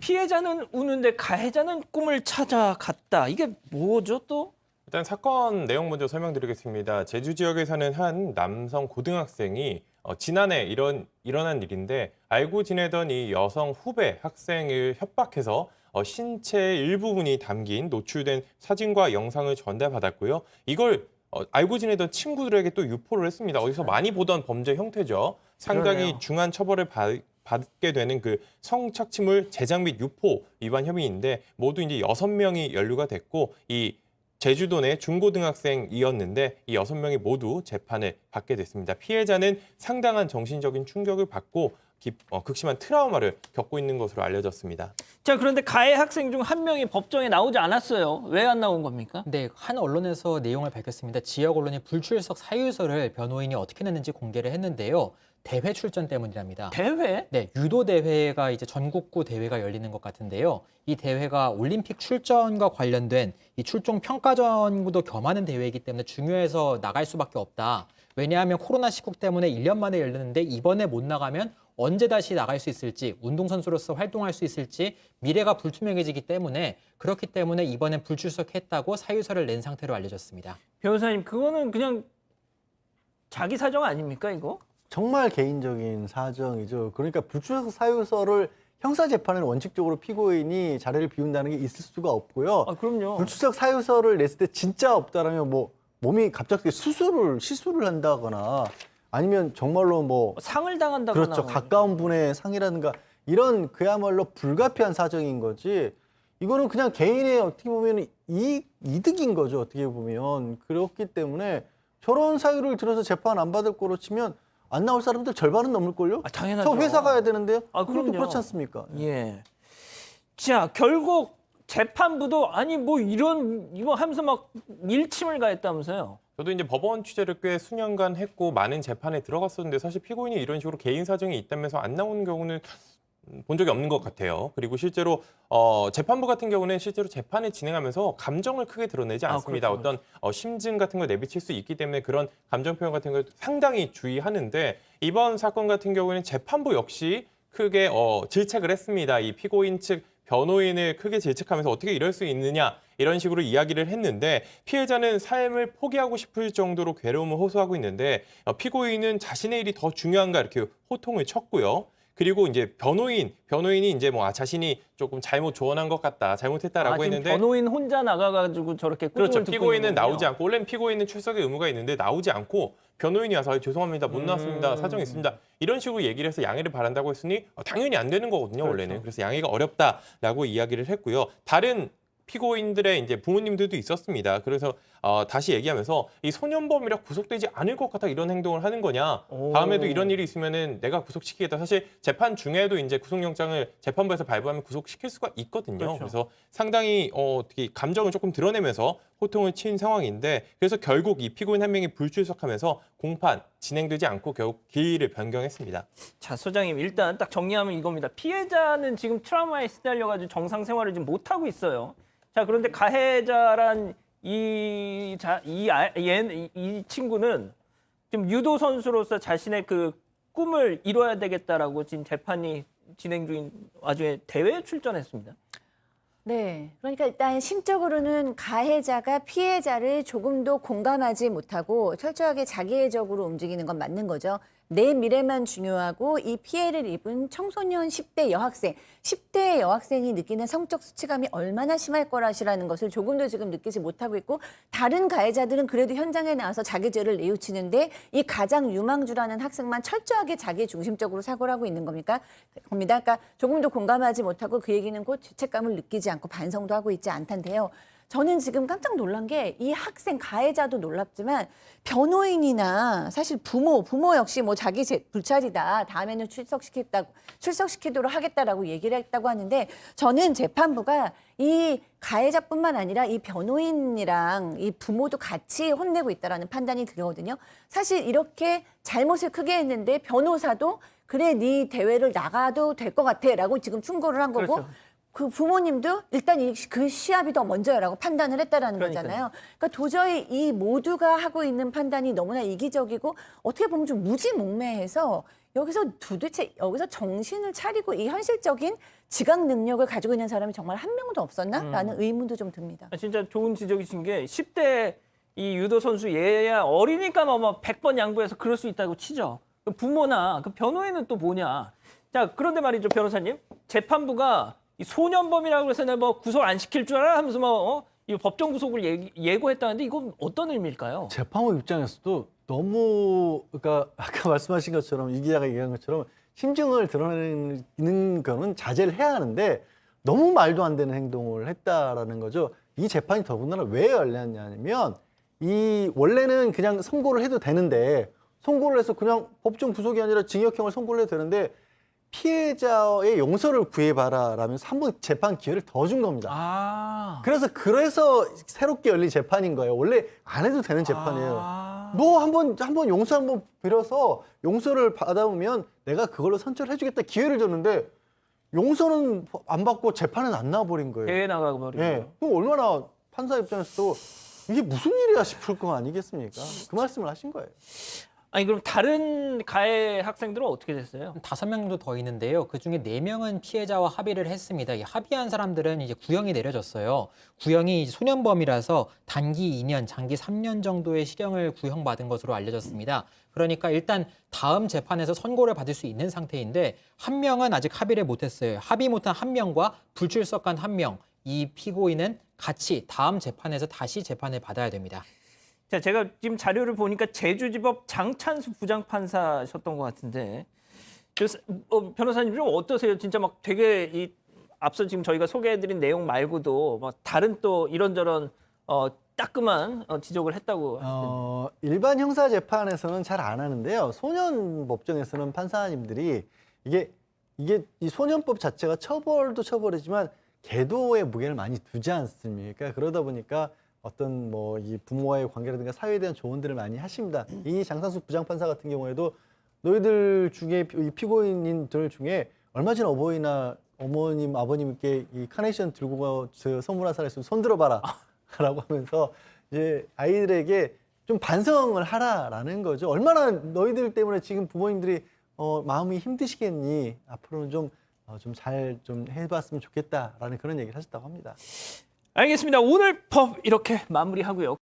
피해자는 우는데 가해자는 꿈을 찾아갔다. 이게 뭐죠 또? 일단 사건 내용 먼저 설명드리겠습니다. 제주 지역에 사는 한 남성 고등학생이 지난해 일어난 일인데 알고 지내던 이 여성 후배 학생을 협박해서 신체 일부분이 담긴 노출된 사진과 영상을 전달받았고요. 이걸 알고 지내던 친구들에게 또 유포를 했습니다. 어디서 많이 보던 범죄 형태죠. 상당히 그러네요. 중한 처벌을 받게 되는 그 성착취물 제작 및 유포 위반 혐의인데 모두 이제 6명이 연루가 됐고 이 제주도 내 중고등학생이었는데 이 6명이 모두 재판을 받게 됐습니다. 피해자는 상당한 정신적인 충격을 받고 극심한 트라우마를 겪고 있는 것으로 알려졌습니다. 자, 그런데 가해 학생 중 한 명이 법정에 나오지 않았어요. 왜 안 나온 겁니까? 네, 한 언론에서 내용을 밝혔습니다. 지역 언론이 불출석 사유서를 변호인이 어떻게 냈는지 공개를 했는데요. 대회 출전 때문이랍니다. 대회? 네, 유도 대회가 이제 전국구 대회가 열리는 것 같은데요. 이 대회가 올림픽 출전과 관련된 이 출종 평가전도 겸하는 대회이기 때문에 중요해서 나갈 수밖에 없다. 왜냐하면 코로나19 때문에 1년 만에 열렸는데 이번에 못 나가면 언제 다시 나갈 수 있을지, 운동선수로서 활동할 수 있을지 미래가 불투명해지기 때문에 그렇기 때문에 이번엔 불출석했다고 사유서를 낸 상태로 알려졌습니다. 변호사님, 그거는 그냥 자기 사정 아닙니까, 이거? 정말 개인적인 사정이죠. 그러니까 불출석 사유서를 형사재판은 원칙적으로 피고인이 자리를 비운다는 게 있을 수가 없고요. 아, 그럼요. 불출석 사유서를 냈을 때 진짜 없다라면 뭐 몸이 갑자기 시술을 한다거나 아니면 정말로 뭐 상을 당한다거나. 그렇죠. 가까운 분의 상이라든가 이런 그야말로 불가피한 사정인 거지. 이거는 그냥 개인의 어떻게 보면 이득인 거죠. 어떻게 보면. 그렇기 때문에 저런 사유를 들어서 재판 안 받을 거로 치면 안 나올 사람들 절반은 넘을걸요? 아, 당연하죠. 저 회사 가야 되는데요? 아, 그것도 그럼요. 그렇지 않습니까? 예. 자, 결국 재판부도 아니 뭐 이거 하면서 막 일침을 가했다면서요. 저도 이제 법원 취재를 꽤 수년간 했고 많은 재판에 들어갔었는데 사실 피고인이 이런 식으로 개인 사정이 있다면서 안 나오는 경우는 본 적이 없는 것 같아요. 그리고 실제로 재판부 같은 경우는 실제로 재판을 진행하면서 감정을 크게 드러내지 않습니다. 그렇죠, 어떤 심증 같은 걸 내비칠 수 있기 때문에 그런 감정 표현 같은 걸 상당히 주의하는데 이번 사건 같은 경우에는 재판부 역시 크게 질책을 했습니다. 이 피고인 측 변호인을 크게 질책하면서 어떻게 이럴 수 있느냐 이런 식으로 이야기를 했는데 피해자는 삶을 포기하고 싶을 정도로 괴로움을 호소하고 있는데 피고인은 자신의 일이 더 중요한가 이렇게 호통을 쳤고요. 그리고 이제 변호인이 이제 뭐 자신이 조금 잘못 조언한 것 같다, 잘못했다라고 지금 했는데 변호인 혼자 나가가지고 저렇게 꾸중을 그렇죠. 듣고 피고인은 있는 거군요. 나오지 않고 원래는 피고인은 출석의 의무가 있는데 나오지 않고 변호인이 와서 죄송합니다, 못 나왔습니다, 사정이 있습니다. 이런 식으로 얘기를 해서 양해를 바란다고 했으니 당연히 안 되는 거거든요, 그렇죠. 원래는. 그래서 양해가 어렵다라고 이야기를 했고요. 다른 피고인들의 이제 부모님들도 있었습니다. 그래서 다시 얘기하면서 이 소년범이라 구속되지 않을 것 같아 이런 행동을 하는 거냐. 오. 다음에도 이런 일이 있으면은 내가 구속시키겠다. 사실 재판 중에도 이제 구속영장을 재판부에서 발부하면 구속시킬 수가 있거든요. 그렇죠. 그래서 상당히 어떻게 감정을 조금 드러내면서 호통을 친 상황인데 그래서 결국 이 피고인 한 명이 불출석하면서 공판 진행되지 않고 결국 기일을 변경했습니다. 자, 소장님 일단 딱 정리하면 이겁니다. 피해자는 지금 트라우마에 시달려가지고 정상 생활을 지금 못 하고 있어요. 자, 그런데 가해자란 이 친구는 지금 유도 선수로서 자신의 그 꿈을 이뤄야 되겠다라고 지금 재판이 진행 중인 와중에 대회에 출전했습니다. 네. 그러니까 일단 심적으로는 가해자가 피해자를 조금도 공감하지 못하고 철저하게 자기애적으로 움직이는 건 맞는 거죠. 내 미래만 중요하고 이 피해를 입은 청소년 10대 여학생, 10대 여학생이 느끼는 성적 수치감이 얼마나 심할 거라시라는 것을 조금도 지금 느끼지 못하고 있고 다른 가해자들은 그래도 현장에 나와서 자기 죄를 뉘우치는데 이 가장 유망주라는 학생만 철저하게 자기 중심적으로 사고를 하고 있는 겁니다. 그러니까 조금도 공감하지 못하고 그 얘기는 곧 죄책감을 느끼지 않고 반성도 하고 있지 않단데요. 저는 지금 깜짝 놀란 게 이 학생 가해자도 놀랍지만 변호인이나 사실 부모 역시 뭐 자기 불찰이다. 다음에는 출석시키도록 하겠다라고 얘기를 했다고 하는데 저는 재판부가 이 가해자뿐만 아니라 이 변호인이랑 이 부모도 같이 혼내고 있다라는 판단이 들거든요. 사실 이렇게 잘못을 크게 했는데 변호사도 그래 네 대회를 나가도 될 것 같아라고 지금 충고를 한 거고 그렇죠. 그 부모님도 일단 그 시합이 더 먼저야라고 판단을 했다라는 그러니까요. 거잖아요. 그러니까 도저히 이 모두가 하고 있는 판단이 너무나 이기적이고 어떻게 보면 좀 무지몽매해서 여기서 도대체 여기서 정신을 차리고 이 현실적인 지각 능력을 가지고 있는 사람이 정말 한 명도 없었나라는 의문도 좀 듭니다. 진짜 좋은 지적이신 게 10대 이 유도 선수 얘야 어리니까 뭐 100번 양보해서 그럴 수 있다고 치죠. 그 부모나 그 변호인은 또 뭐냐. 자, 그런데 말이죠, 변호사님. 재판부가 이 소년범이라고 해서 내가 뭐 구속 안 시킬 줄 알아 하면서 이 법정 구속을 예고했다는데 이건 어떤 의미일까요? 재판부 입장에서도 너무 그러니까 아까 말씀하신 것처럼 이 기자가 얘기한 것처럼 심증을 드러내는 거는 자제를 해야 하는데 너무 말도 안 되는 행동을 했다라는 거죠. 이 재판이 더군다나 왜 열렸냐면 이 원래는 그냥 선고를 해도 되는데 선고를 해서 그냥 법정 구속이 아니라 징역형을 선고를 해도 되는데 피해자의 용서를 구해봐라라면서 한 번 재판 기회를 더 준 겁니다. 그래서 새롭게 열린 재판인 거예요. 원래 안 해도 되는 재판이에요. 뭐 한 번 용서 한번 빌어서 용서를 받아보면 내가 그걸로 선처해주겠다 기회를 줬는데 용서는 안 받고 재판은 안 나와버린 거예요. 대회 나가고 버리고. 예. 그럼 얼마나 판사 입장에서도 이게 무슨 일이야 싶을 거 아니겠습니까? 그 말씀을 하신 거예요. 아니 그럼 다른 가해 학생들은 어떻게 됐어요? 5명 정도 더 있는데요. 그중에 4명은 피해자와 합의를 했습니다. 이 합의한 사람들은 이제 구형이 내려졌어요. 구형이 이제 소년범이라서 단기 2년, 장기 3년 정도의 실형을 구형받은 것으로 알려졌습니다. 그러니까 일단 다음 재판에서 선고를 받을 수 있는 상태인데 한 명은 아직 합의를 못했어요. 합의 못한 한 명과 불출석한 한 명, 이 피고인은 같이 다음 재판에서 다시 재판을 받아야 됩니다. 자, 제가 지금 자료를 보니까 제주지법 장찬수 부장판사셨던 것 같은데 변호사님 좀 어떠세요? 진짜 막 되게 이 앞서 지금 저희가 소개해드린 내용 말고도 막 다른 또 이런저런 따끔한 지적을 했다고 하시던데. 일반 형사 재판에서는 잘 안 하는데요. 소년 법정에서는 판사님들이 이게 이 소년법 자체가 처벌도 처벌이지만 계도의 무게를 많이 두지 않습니까? 그러다 보니까 어떤 뭐 이 부모와의 관계라든가 사회에 대한 조언들을 많이 하십니다. 이 장산수 부장판사 같은 경우에도 너희들 중에 이 피고인들 중에 얼마 전에 어버이나 어머님 아버님께 이 카네이션 들고 선물한 사람 있으면 손 들어봐라 라고 하면서 이제 아이들에게 좀 반성을 하라라는 거죠. 얼마나 너희들 때문에 지금 부모님들이 마음이 힘드시겠니? 앞으로는 좀 잘 좀 해봤으면 좋겠다라는 그런 얘기를 하셨다고 합니다. 알겠습니다. 오늘 법 이렇게 마무리하고요.